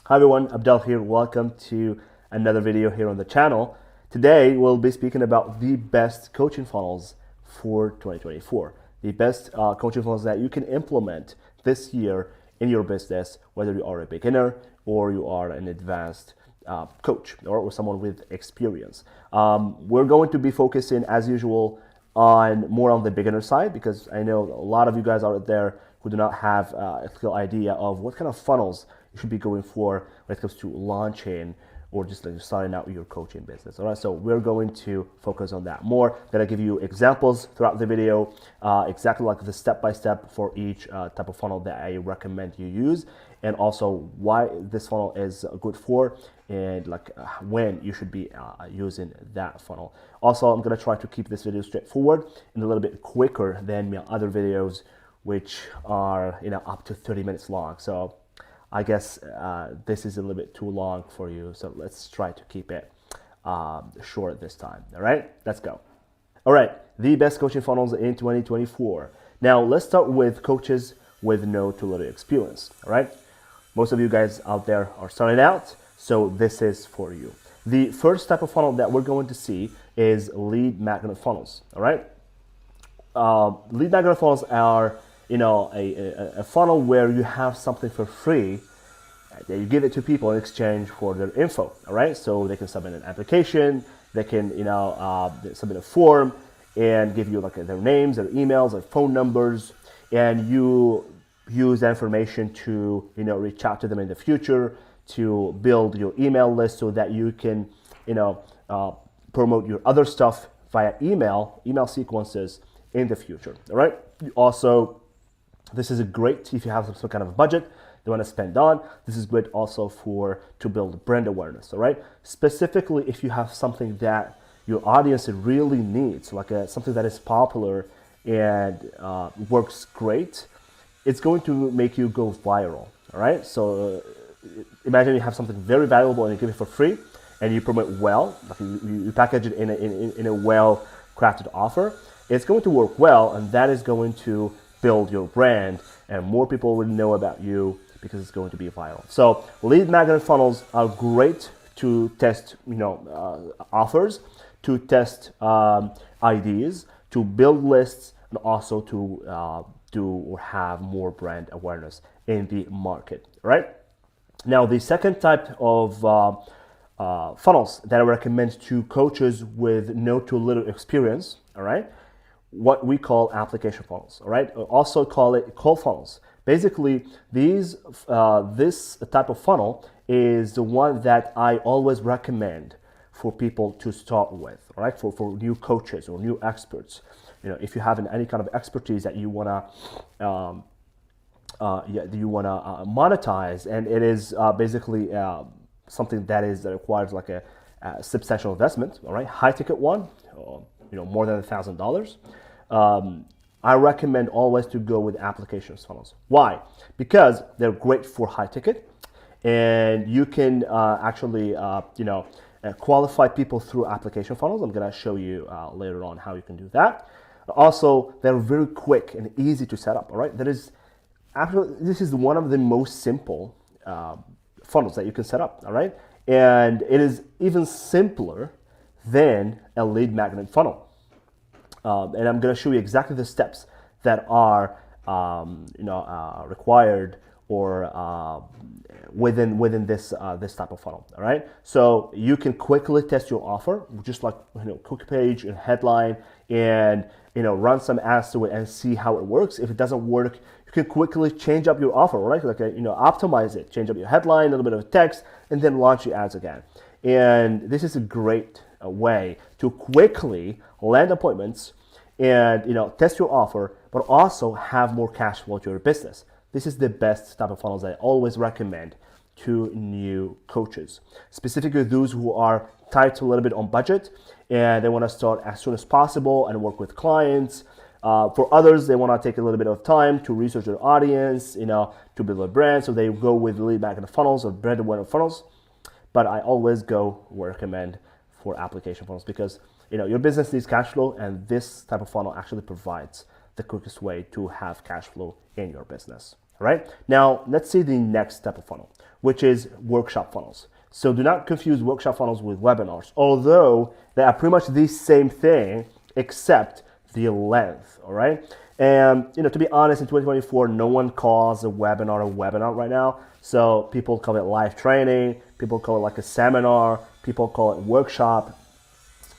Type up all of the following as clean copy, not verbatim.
Hi everyone, Abdel here. Welcome to another video here on the channel. Today we'll be speaking about the best coaching funnels for 2024. The best coaching funnels that you can implement this year in your business, whether you are a beginner or you are an advanced coach or someone with experience. We're going to be focusing as usual on more on the beginner side, because I know a lot of you guys out there who do not have a clear idea of what kind of funnels you should be going for when it comes to launching or just like starting out your coaching business. All right, so we're going to focus on that more. I'm gonna give you examples throughout the video, exactly like the step-by-step for each type of funnel that I recommend you use, and also why this funnel is good for, and like when you should be using that funnel. Also, I'm gonna try to keep this video straightforward and a little bit quicker than my other videos, which are up to 30 minutes long. So I guess this is a little bit too long for you, so let's try to keep it short this time. All right, let's go. All right, the best coaching funnels in 2024. Now let's start with coaches with no to little experience. All right, most of you guys out there are starting out, so this is for you. The first type of funnel that we're going to see is lead magnet funnels. All right, lead magnet funnels are a funnel where you have something for free that you give it to people in exchange for their info. All right, so they can submit an application, they can submit a form and give you like their names, their emails, their phone numbers, and you use that information to reach out to them in the future, to build your email list so that you can promote your other stuff via email sequences in the future. All right, also, this is a great if you have some kind of budget you want to spend on. This is great also to build brand awareness. All right, specifically if you have something that your audience really needs, like something that is popular and works great, it's going to make you go viral. All right, so imagine you have something very valuable and you give it for free, and you promote well, like you package it in a well crafted offer. It's going to work well, and that is going to build your brand, and more people will know about you because it's going to be viral. So lead magnet funnels are great to test offers, to test ideas, to build lists, and also to do or have more brand awareness in the market. Right now, the second type of funnels that I recommend to coaches with no to little experience, all right, what we call application funnels. All right, also call it call funnels. Basically, this type of funnel is the one that I always recommend for people to start with. All right, for new coaches or new experts. If you have any kind of expertise that you wanna monetize, and it is basically something that requires like a substantial investment. All right, high ticket one, more than $1,000. I recommend always to go with applications funnels. Why? Because they're great for high ticket, and you can actually qualify people through application funnels. I'm gonna show you later on how you can do that. Also, they're very quick and easy to set up. All right, this is one of the most simple funnels that you can set up. All right, and it is even simpler than a lead magnet funnel. And I'm going to show you exactly the steps that are required or within this type of funnel. All right, so you can quickly test your offer, just like quick page and headline, and run some ads to it and see how it works. If it doesn't work, you can quickly change up your offer, right? Like optimize it, change up your headline, a little bit of text, and then launch your ads again. And this is a great way to quickly land appointments and test your offer, but also have more cash flow to your business. This is the best type of funnels that I always recommend to new coaches, specifically those who are tight a little bit on budget and they want to start as soon as possible and work with clients. For others, they want to take a little bit of time to research their audience, to build a brand, so they go with lead magnet funnels or brand awareness funnels. But I always recommend for application funnels, because your business needs cash flow, and this type of funnel actually provides the quickest way to have cash flow in your business. All right, now let's see the next type of funnel, which is workshop funnels. So do not confuse workshop funnels with webinars, although they are pretty much the same thing except the length, all right? And to be honest, in 2024, no one calls a webinar right now. So people call it live training, people call it like a seminar, people call it workshop.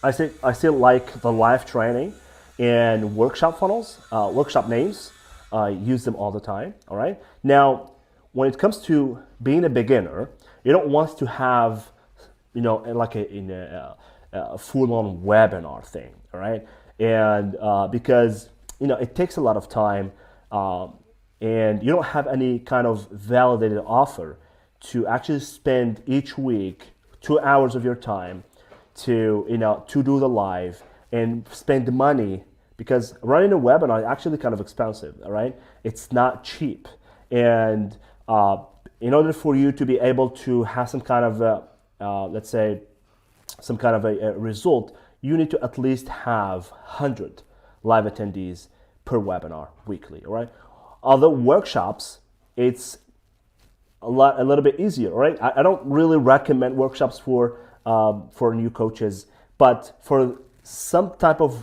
I still like the live training and workshop funnels, workshop names. Use them all the time, all right? Now, when it comes to being a beginner, you don't want to have, like a full-on webinar thing, all right? And because, it takes a lot of time and you don't have any kind of validated offer to actually spend each week 2 hours of your time to do the live and spend money, because running a webinar is actually kind of expensive, all right? It's not cheap. And in order for you to be able to have some kind of, let's say, some kind of a result, you need to at least have 100 live attendees per webinar weekly, all right? Although workshops, it's a little bit easier, right? I don't really recommend workshops for new coaches, but for some type of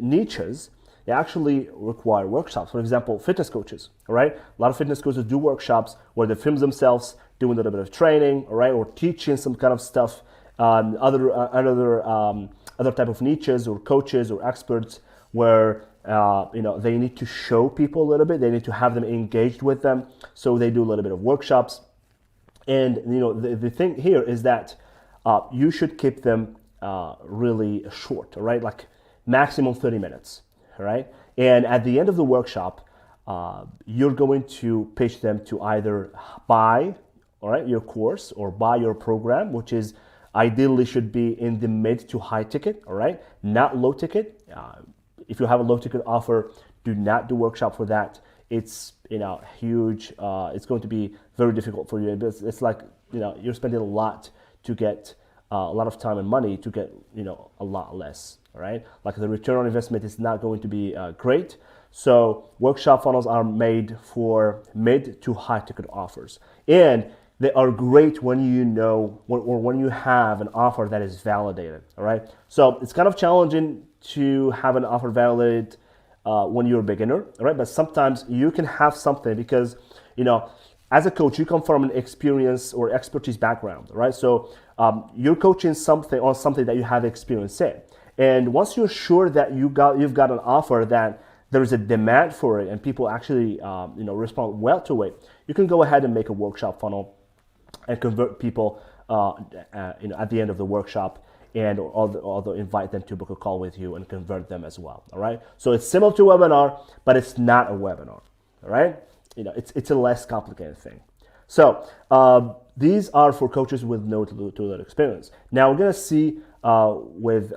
niches, they actually require workshops. For example, fitness coaches, all right? A lot of fitness coaches do workshops where they film themselves doing a little bit of training, all right, or teaching some kind of stuff. Other type of niches or coaches or experts where they need to show people a little bit. They need to have them engaged with them, so they do a little bit of workshops. And the thing here is that you should keep them really short, all right? Like maximum 30 minutes, all right? And at the end of the workshop, you're going to pitch them to either buy, all right, your course or buy your program, which is ideally should be in the mid to high ticket, all right? Not low ticket. If you have a low ticket offer, do not do workshop for that. It's huge. It's going to be very difficult for you. It's like you're spending a lot to get a lot of time and money to get a lot less. All right, like the return on investment is not going to be great. So workshop funnels are made for mid to high ticket offers, and they are great when when you have an offer that is validated. All right, so it's kind of challenging to have an offer validated when you're a beginner, all right? But sometimes you can have something because, as a coach, you come from an experience or expertise background, right? So you're coaching something that you have experience in. And once you're sure that you've got an offer that there is a demand for it and people actually respond well to it, you can go ahead and make a workshop funnel and convert people at the end of the workshop, and although invite them to book a call with you and convert them as well, all right? So it's similar to a webinar, but it's not a webinar, all right? It's a less complicated thing. So these are for coaches with no to little experience. Now we're gonna see with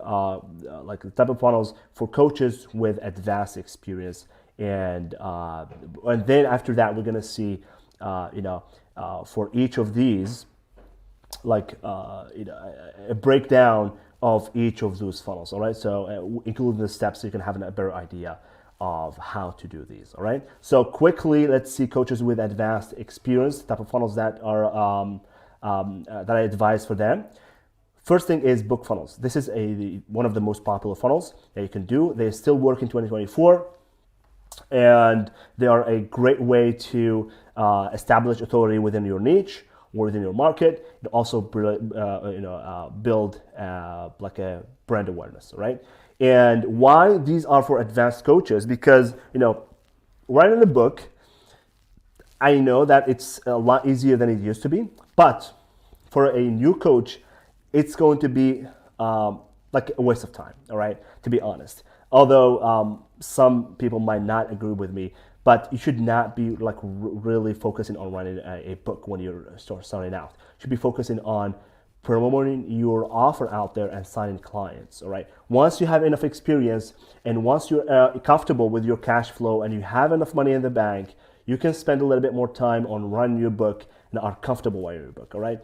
like the type of funnels for coaches with advanced experience, and then after that we're gonna see for each of these, like a breakdown of each of those funnels, all right? So including the steps, so you can have a better idea of how to do these, all right? So quickly, let's see coaches with advanced experience, type of funnels that are that I advise for them. First thing is book funnels. This is one of the most popular funnels that you can do. They still work in 2024, and they are a great way to establish authority within your niche or within your market, and also build like a brand awareness, right? And why these are for advanced coaches? Because writing a book, I know that it's a lot easier than it used to be, but for a new coach, it's going to be like a waste of time, all right, to be honest. Although some people might not agree with me, but you should not be like really focusing on writing a book when you're starting out. You should be focusing on promoting your offer out there and signing clients, all right? Once you have enough experience and once you're comfortable with your cash flow and you have enough money in the bank, you can spend a little bit more time on writing your book and are comfortable writing your book, all right?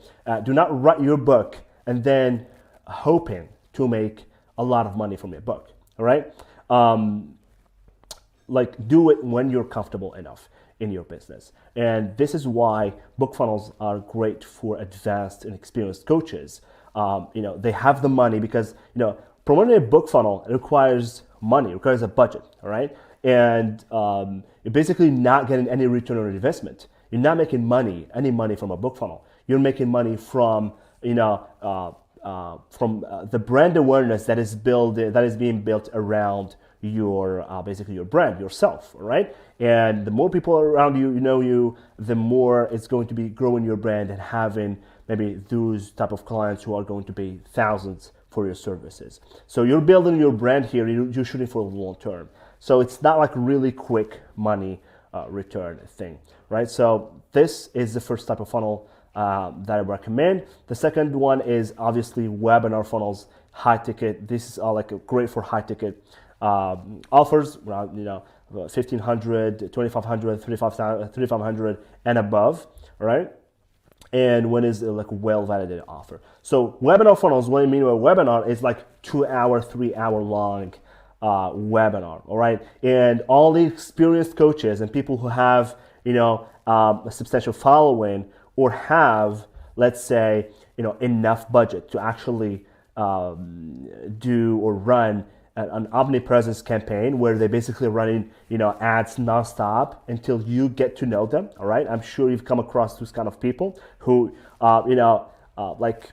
Do not write your book and then hoping to make a lot of money from your book, all right? Like do it when you're comfortable enough. in your business. And this is why book funnels are great for advanced and experienced coaches. They have the money because, promoting a book funnel requires money, it requires a budget, all right? And you're basically not getting any return on investment. You're not making any money from a book funnel. You're making money from, the brand awareness that is being built around your basically your brand, yourself, all right? And the more people around you know you, the more it's going to be growing your brand and having maybe those type of clients who are going to pay thousands for your services. So you're building your brand here, you're shooting for the long term. So it's not like really quick money return thing, right? So this is the first type of funnel that I recommend. The second one is obviously webinar funnels, high ticket. This is great for high ticket offers around, $1,500, $2,500, $3,500 and above, right? And when is like a well-validated offer. So webinar funnels, what I mean by webinar is like 2 hour, 3 hour long webinar, all right? And all the experienced coaches and people who have, a substantial following or have, let's say, enough budget to actually do or run an omnipresence campaign where they're basically running, ads nonstop until you get to know them. All right, I'm sure you've come across those kind of people who, like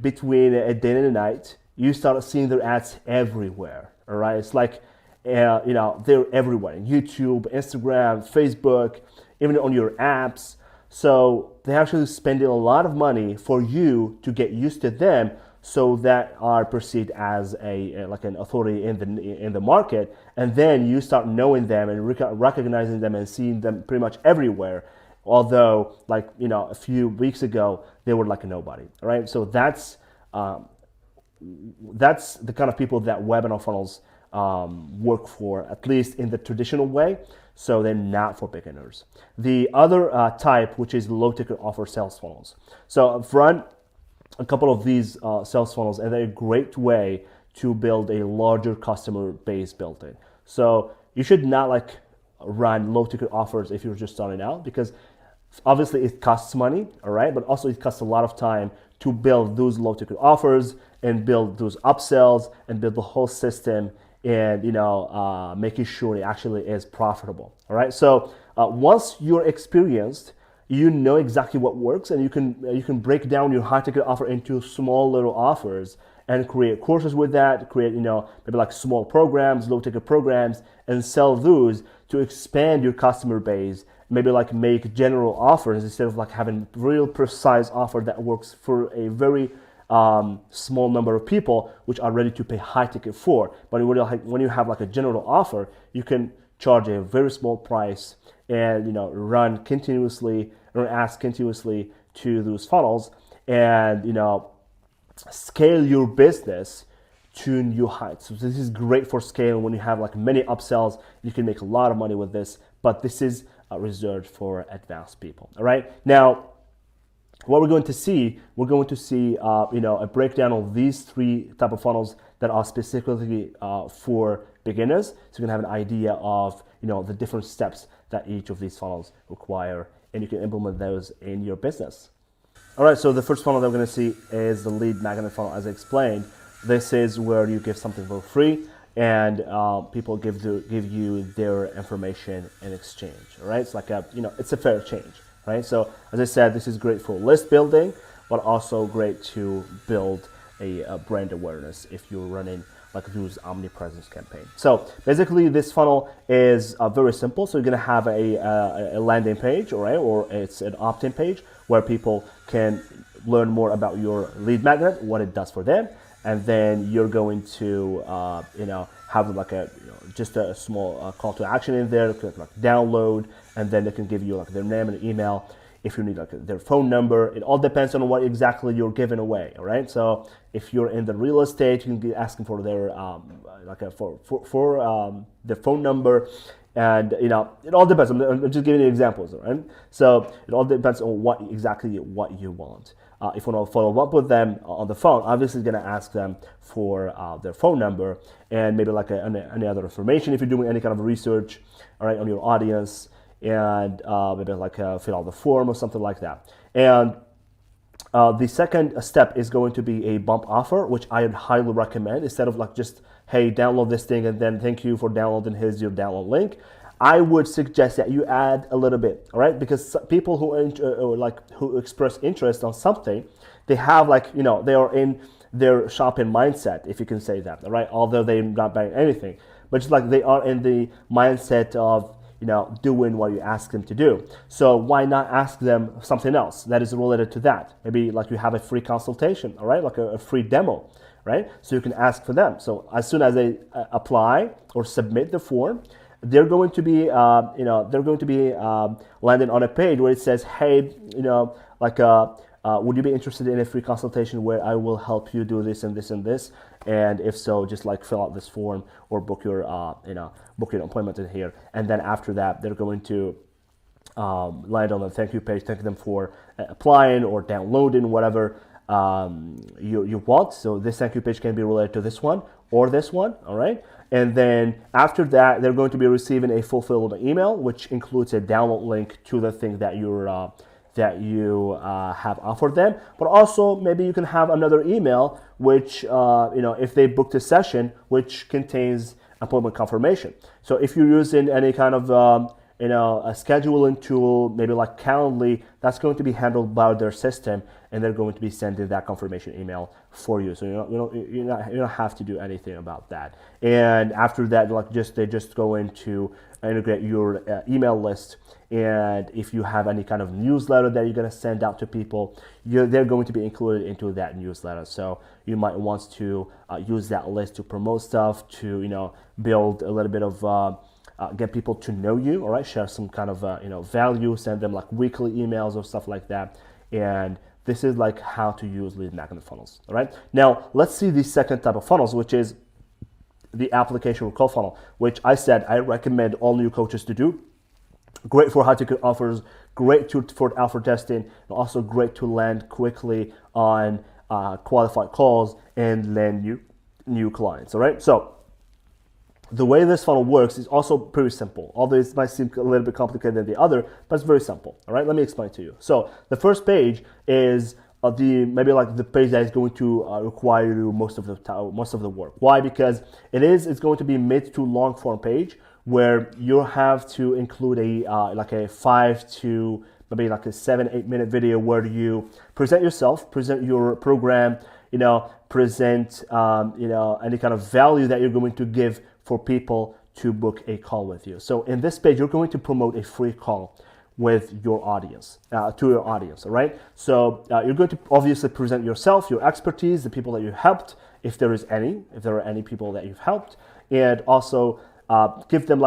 between a day and a night, you start seeing their ads everywhere. All right, it's like, they're everywhere: YouTube, Instagram, Facebook, even on your apps. So they're actually spending a lot of money for you to get used to them, so that are perceived as an authority in the market, and then you start knowing them and recognizing them and seeing them pretty much everywhere. Although, a few weeks ago they were like a nobody. All right, so that's the kind of people that webinar funnels work for, at least in the traditional way. So they're not for beginners. The other type, which is low ticket offer sales funnels. So I've run a couple of these sales funnels, and they're a great way to build a larger customer base built in. So you should not run low ticket offers if you're just starting out, because obviously it costs money, all right? But also it costs a lot of time to build those low ticket offers and build those upsells and build the whole system and making sure it actually is profitable, all right? So once you're experienced, you know exactly what works, and you can break down your high ticket offer into small little offers and create courses with that, create maybe like small programs, low ticket programs, and sell those to expand your customer base. Maybe make general offers instead of having real precise offer that works for a very small number of people which are ready to pay high ticket for. But when you have a general offer, you can charge a very small price and run ads continuously to those funnels, and scale your business to new heights. So this is great for scale when you have many upsells. You can make a lot of money with this, but this is reserved for advanced people. All right, now what we're going to see a breakdown of these three type of funnels that are specifically for beginners, so you can have an idea of the different steps that each of these funnels require, and you can implement those in your business. All right, so the first funnel that we're going to see is the lead magnet funnel. As I explained, this is where you give something for free, and people give you their information in exchange. All right, it's it's a fair exchange, right? So as I said, this is great for list building, but also great to build a brand awareness if you're running those omnipresence campaign. So basically, this funnel is very simple. So you're gonna have a landing page, all right, or it's an opt-in page where people can learn more about your lead magnet, what it does for them, and then you're going to have just a small call to action in there, download, and then they can give you their name and email. If you need their phone number, it all depends on what exactly you're giving away. All right. So if you're in the real estate, you can be asking for their their phone number, and it all depends. I'm just giving you examples. All right. So it all depends on what you want. If you want to follow up with them on the phone, obviously you're going to ask them for their phone number and maybe any other information if you're doing any kind of research, all right, on your audience. and maybe like fill out the form or something like that. And the second step is going to be a bump offer, which I highly recommend. Instead of like just, hey, download this thing and then thank you for downloading, here's your download link. I would suggest that you add a little bit, all right? Because people who express interest on something, they have like, you know, they are in their shopping mindset, if you can say that, all right? Although they're not buying anything, but just like they are in the mindset of, you know, doing what you ask them to do. So why not ask them something else that is related to that? Maybe like you have a free consultation, all right? Like a free demo, right? So you can ask for them. So as soon as they apply or submit the form, they're going to be, landing on a page where it says, hey, you know, like, would you be interested in a free consultation where I will help you do this and this and this? And if so, just like fill out this form or book your, book your appointment in here. And then after that, they're going to land on the thank you page, thank them for applying or downloading whatever you want. So this thank you page can be related to this one or this one, all right? And then after that, they're going to be receiving a fulfilled email, which includes a download link to the thing that you have offered them. But also maybe you can have another email, which if they booked a session, which contains appointment confirmation. So if you're using any kind of a scheduling tool, maybe like Calendly, that's going to be handled by their system, and they're going to be sending that confirmation email for you. So you don't have to do anything about that. And after that, they're just going to integrate your email list. And if you have any kind of newsletter that you're going to send out to people, they're going to be included into that newsletter. So you might want to use that list to promote stuff, to build a little bit of get people to know you, all right? Share some kind of value, send them like weekly emails or stuff like that. And this is like how to use lead magnet funnels, all right? Now let's see the second type of funnels, which is the application recall funnel, which I said I recommend all new coaches to do. Great for high-ticket offers, great for alpha testing, and also great to land quickly on qualified calls and land new clients, all right? So the way this funnel works is also pretty simple, although it might seem a little bit complicated than the other, but it's very simple, all right? Let me explain to you. So the first page is the page that is going to require you most of the work. Why? Because it's going to be mid to long form page where you have to include a 5 to maybe like a 7-8 minute video where you present yourself, present your program, present any kind of value that you're going to give for people to book a call with you. So in this page, you're going to promote a free call with your audience, to your audience, all right? So you're going to obviously present yourself, your expertise, the people that you helped, if there are any people that you've helped, and also give them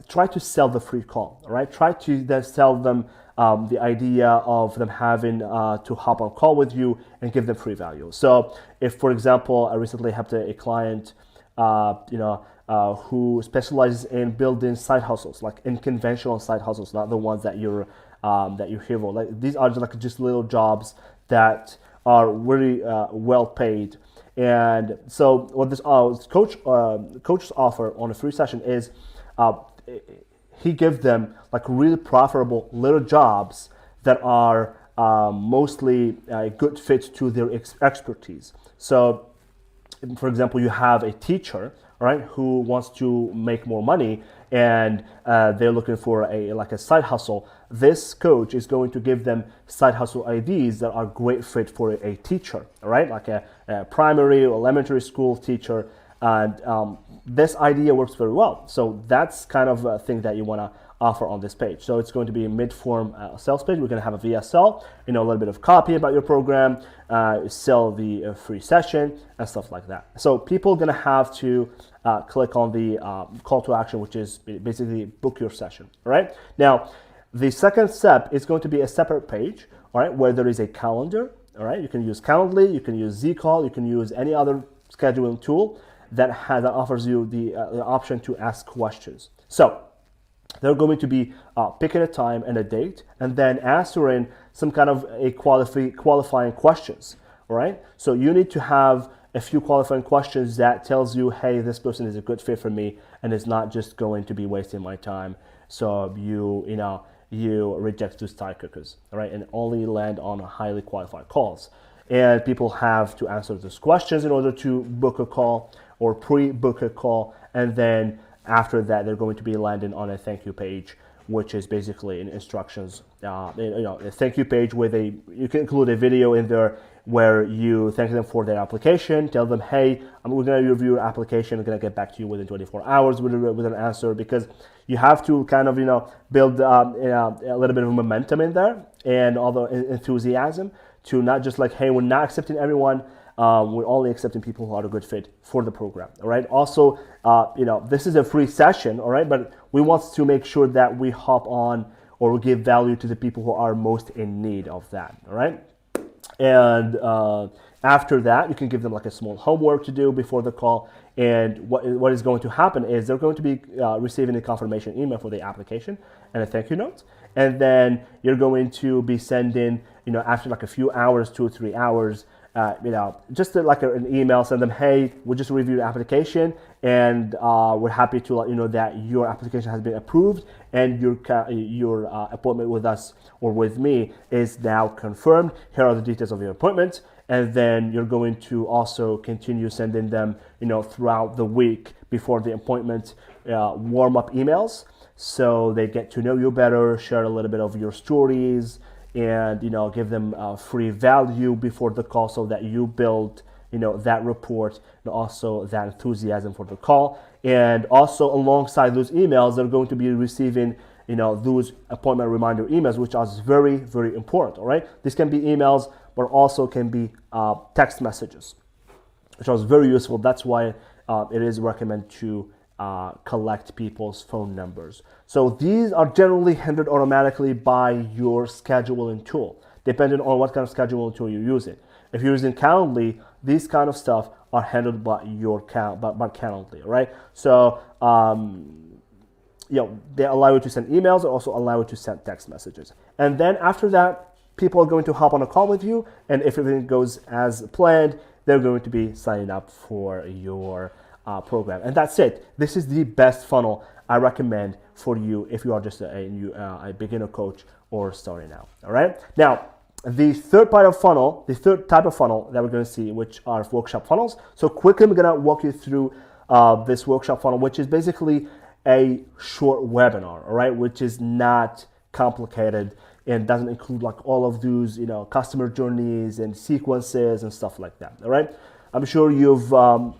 try to sell the free call, all right? Try to then sell them the idea of them having to hop on call with you and give them free value. So if, for example, I recently helped a client who specializes in building side hustles, like unconventional side hustles, not the ones that you hear of. Like these are just little jobs that are really well paid. And so what this coach's offer on a free session is, he gives them like really profitable little jobs that are mostly a good fit to their expertise. So for example, you have a teacher, right, who wants to make more money, and they're looking for a side hustle. This coach is going to give them side hustle ideas that are great fit for a teacher, right, like a primary or elementary school teacher, and this idea works very well. So that's kind of a thing that you want to offer on this page. So it's going to be a mid-form sales page. We're going to have a VSL, a little bit of copy about your program, sell the free session and stuff like that. So people are going to have to click on the call to action, which is basically book your session, all right? Now, the second step is going to be a separate page, all right, where there is a calendar, all right? You can use Calendly, you can use Zcall, you can use any other scheduling tool that offers you the option to ask questions. So they're going to be picking a time and a date and then answering some kind of a qualifying questions, all right? So you need to have a few qualifying questions that tells you, hey, this person is a good fit for me and is not just going to be wasting my time. So you reject those tiebreakers, all right, and only land on highly qualified calls. And people have to answer those questions in order to book a call or pre-book a call, and then after that they're going to be landing on a thank you page, which is basically an instructions, a thank you page with you can include a video in there where you thank them for their application, tell them, hey, we're going to review your application, we're going to get back to you within 24 hours with an answer, because you have to kind of build a little bit of momentum in there and all the enthusiasm to not just like, hey, we're not accepting everyone, we're only accepting people who are a good fit for the program, all right? Also, this is a free session, all right, but we want to make sure that we hop on or we give value to the people who are most in need of that, all right? And after that, you can give them like a small homework to do before the call. And what is going to happen is they're going to be receiving a confirmation email for the application and a thank you note. And then you're going to be sending, after like a few hours, 2 or 3 hours, just like an email, send them, hey, we just reviewed the application and we're happy to let you know that your application has been approved and your appointment with us or with me is now confirmed. Here are the details of your appointment. And then you're going to also continue sending them, throughout the week before the appointment, warm-up emails, so they get to know you better, share a little bit of your stories, and give them free value before the call, so that you build that rapport and also that enthusiasm for the call. And also alongside those emails, they're going to be receiving those appointment reminder emails, which are very, very important. All right, this can be emails, but also can be text messages, which is very useful. That's why it is recommended to collect people's phone numbers. So these are generally handled automatically by your scheduling tool, depending on what kind of scheduling tool you're using. If you're using Calendly, these kind of stuff are handled by your by Calendly, right? So they allow you to send emails and also allow you to send text messages. And then after that, people are going to hop on a call with you, and if everything goes as planned, they're going to be signing up for your program. And that's it. This is the best funnel I recommend for you if you are just a beginner coach or starting out. All right. Now, the third type of funnel that we're going to see, which are workshop funnels. So quickly, I'm going to walk you through this workshop funnel, which is basically a short webinar, all right, which is not complicated and doesn't include like all of those, customer journeys and sequences and stuff like that, all right? I'm sure you've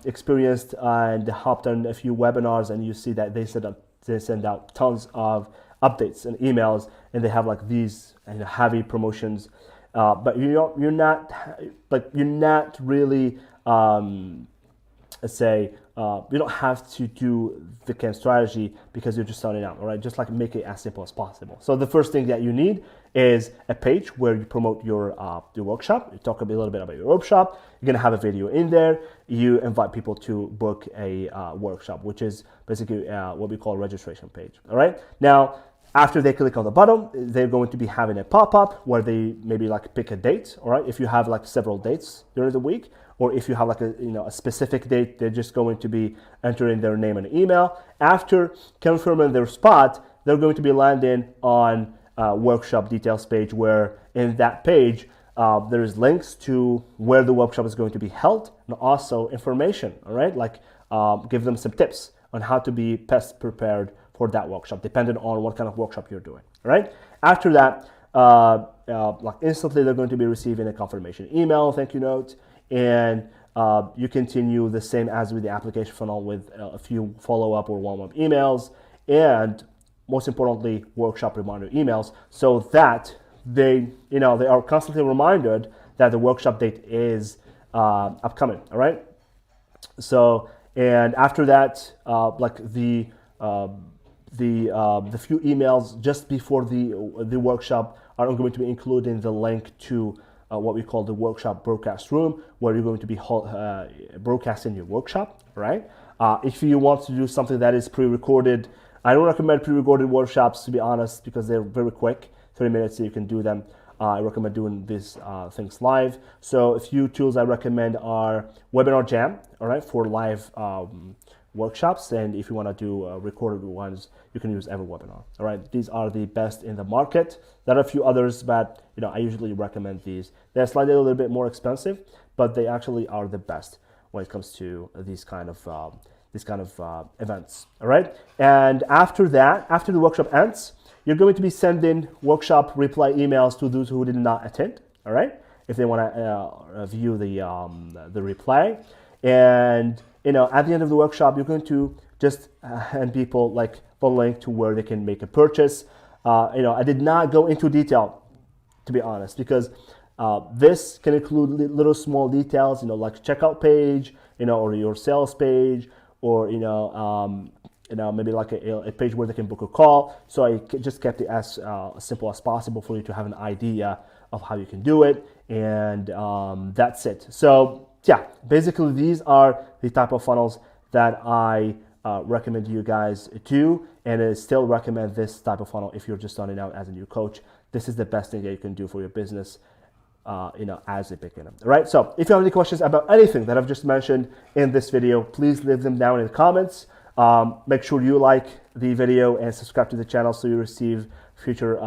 experienced and hopped on a few webinars, and you see that they send out tons of updates and emails, and they have like these heavy promotions, but you're not really you don't have to do the kind of strategy because you're just starting out, all right? Just like make it as simple as possible. So the first thing that you need is a page where you promote your workshop. You talk a little bit about your workshop. You're gonna have a video in there. You invite people to book a workshop, which is basically what we call a registration page, all right? Now, after they click on the button, they're going to be having a pop-up where they maybe like pick a date, all right? If you have like several dates during the week, or if you have like a specific date, they're just going to be entering their name and email. After confirming their spot, they're going to be landing on a workshop details page, where in that page, there's links to where the workshop is going to be held, and also information, all right? Like give them some tips on how to be best prepared for that workshop, depending on what kind of workshop you're doing, all right? After that, like instantly, they're going to be receiving a confirmation email, thank you note, and you continue the same as with the application funnel with a few follow-up or warm-up emails, and most importantly, workshop reminder emails, so that they are constantly reminded that the workshop date is upcoming, all right? So, and after that, like the few emails just before the workshop are going to be including the link to what we call the workshop broadcast room, where you're going to be broadcasting your workshop, right? If you want to do something that is pre-recorded, I don't recommend pre-recorded workshops, to be honest, because they're very quick, 30 minutes, so you can do them. I recommend doing these things live. So a few tools I recommend are Webinar Jam, all right, for live workshops, and if you want to do recorded ones, you can use EverWebinar. All right, these are the best in the market. There are a few others, but I usually recommend these. They're slightly a little bit more expensive, but they actually are the best when it comes to these kind of events. All right, and after that, after the workshop ends, you're going to be sending workshop reply emails to those who did not attend. All right, if they want to view the replay. And at the end of the workshop, you're going to just hand people like the link to where they can make a purchase. I did not go into detail, to be honest, because this can include little small details, like checkout page, or your sales page, or maybe like a page where they can book a call. So I just kept it as simple as possible for you to have an idea of how you can do it, and that's it. So yeah, basically these are the type of funnels that I recommend you guys do, and I still recommend this type of funnel if you're just starting out as a new coach. This is the best thing that you can do for your business, as a beginner. All right, so if you have any questions about anything that I've just mentioned in this video, please leave them down in the comments. Make sure you like the video and subscribe to the channel so you receive future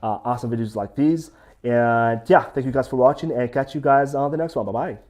awesome videos like these. And yeah, thank you guys for watching, and catch you guys on the next one. Bye bye.